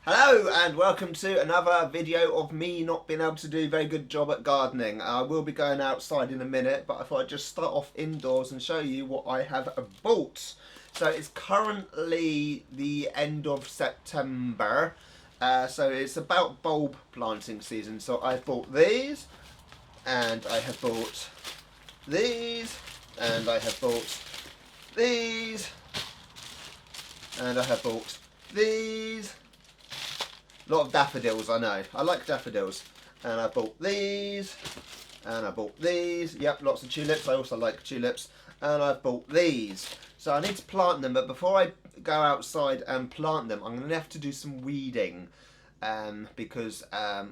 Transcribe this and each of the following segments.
Hello and welcome to another video of me not being able to do a very good job at gardening. I will be going outside in a minute, but I thought I'd just start off indoors and show you what I have bought. So it's currently the end of September, so it's about bulb planting season. So I've bought these, and I have bought these, and I have bought these, and I have bought these. A lot of daffodils, I know. I like daffodils. And I bought these. And I bought these. Yep, lots of tulips. I also like tulips. And I've bought these. So I need to plant them. But before I go outside and plant them, I'm going to have to do some weeding. Because,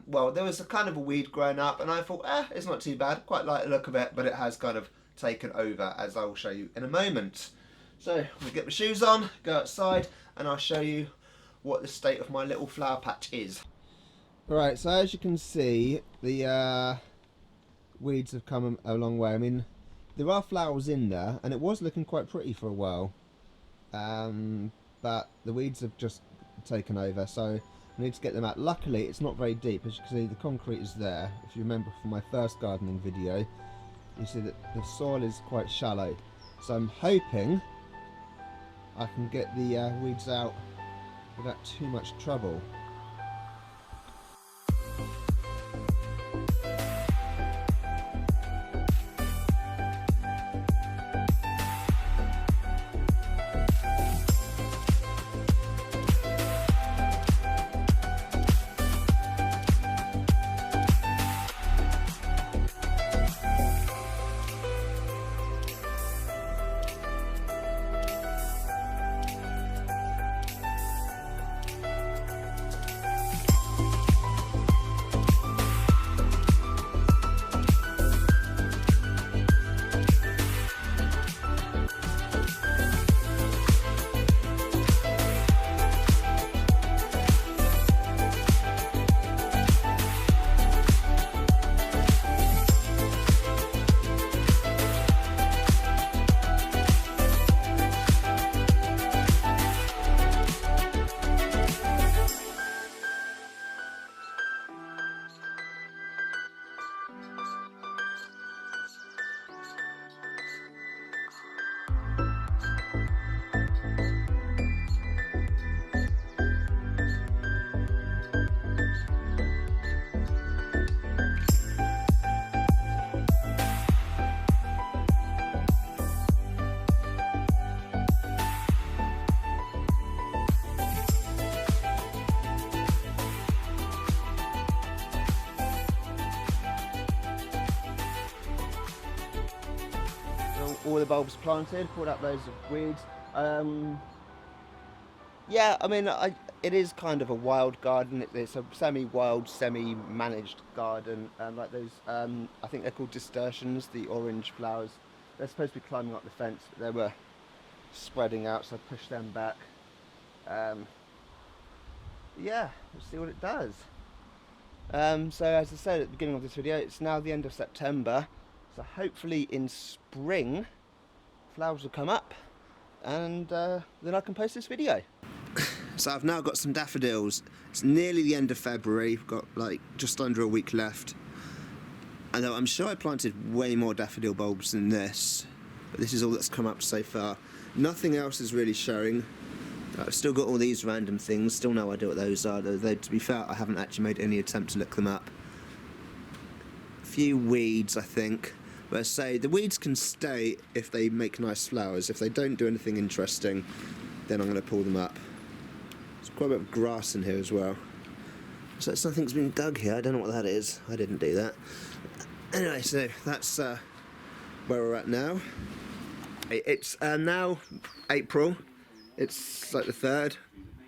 well, there was a kind of a weed growing up. And I thought, it's not too bad. Quite like the look of it. But it has kind of taken over, as I will show you in a moment. So, I'm going to get my shoes on, go outside, and I'll show you what the state of my little flower patch is. Right, so as you can see, the weeds have come a long way. I mean, there are flowers in there, and it was looking quite pretty for a while. But the weeds have just taken over, so I need to get them out. Luckily, it's not very deep. As you can see, the concrete is there. If you remember from my first gardening video, you see that the soil is quite shallow. So I'm hoping I can get the weeds out without too much trouble. All the bulbs planted, pulled up loads of weeds. Yeah, I mean, it is kind of a wild garden. It's a semi-wild, semi-managed garden. Like those, I think they're called nasturtiums, the orange flowers. They're supposed to be climbing up the fence, but they were spreading out, so I pushed them back. Yeah, we'll see what it does. So as I said at the beginning of this video, it's now the end of September. So hopefully in spring, flowers will come up, and then I can post this video. So I've now got some daffodils. It's nearly the end of February. We've got like just under a week left. And I'm sure I planted way more daffodil bulbs than this, but this is all that's come up so far. Nothing else is really showing. I've still got all these random things. Still no idea what those are. Though to be fair, I haven't actually made any attempt to look them up. A few weeds, I think. But I say, the weeds can stay if they make nice flowers. If they don't do anything interesting, then I'm going to pull them up. There's quite a bit of grass in here as well. So something's been dug here. I don't know what that is. I didn't do that. Anyway, so that's where we're at now. It's now April. It's like the 3rd,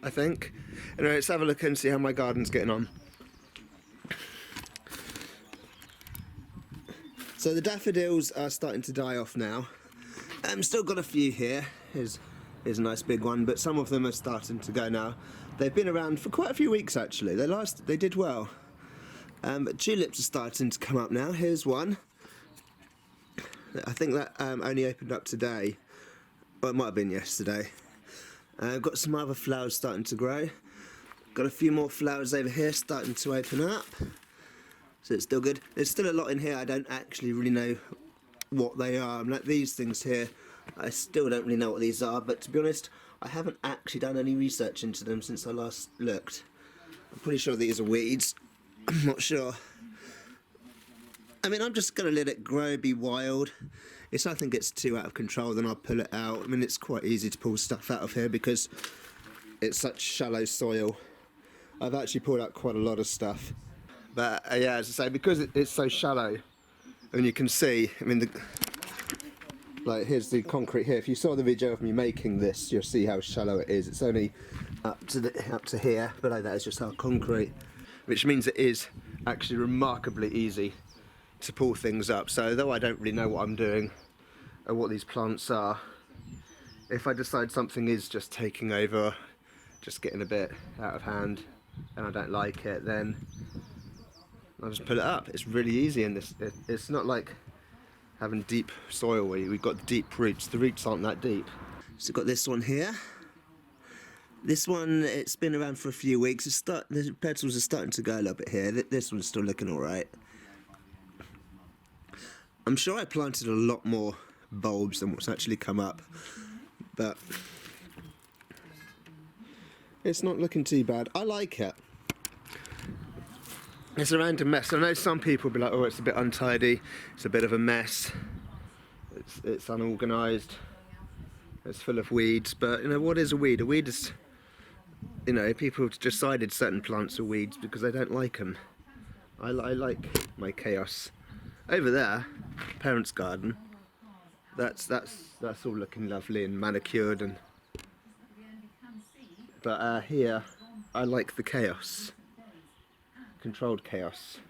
I think. Anyway, let's have a look and see how my garden's getting on. So the daffodils are starting to die off now. Still got a few here. Here's a nice big one, but some of them are starting to go now. They've been around for quite a few weeks actually. They did well. But tulips are starting to come up now. Here's one. I think that only opened up today. Well, it might have been yesterday. I've got some other flowers starting to grow. Got a few more flowers over here starting to open up. So it's still good. There's still a lot in here I don't actually really know what they are. I'm like these things here, I still don't really know what these are, but to be honest, I haven't actually done any research into them since I last looked. I'm pretty sure these are weeds. I'm not sure. I mean, I'm just going to let it grow, be wild. If something gets too out of control, then I'll pull it out. I mean, it's quite easy to pull stuff out of here because it's such shallow soil. I've actually pulled out quite a lot of stuff. But yeah, as I say, because it's so shallow, and you can see, I mean, like here's the concrete here. If you saw the video of me making this, you'll see how shallow it is. It's only up to here. Below that is just our concrete, which means it is actually remarkably easy to pull things up. So though I don't really know what I'm doing or what these plants are, if I decide something is just taking over, just getting a bit out of hand, and I don't like it, then I'll just pull it up. It's really easy, and it's not like having deep soil where we've got deep roots. The roots aren't that deep. So got this one here. This one, it's been around for a few weeks. The petals are starting to go a little bit here. This one's still looking all right. I'm sure I planted a lot more bulbs than what's actually come up, but it's not looking too bad. I like it. It's a random mess. I know some people will be like, oh, it's a bit untidy, it's a bit of a mess, it's unorganised, it's full of weeds, but you know, what is a weed? A weed is, you know, people have decided certain plants are weeds because they don't like them. I like my chaos. Over there, parents' garden, that's all looking lovely and manicured, and but here I like the chaos, controlled chaos.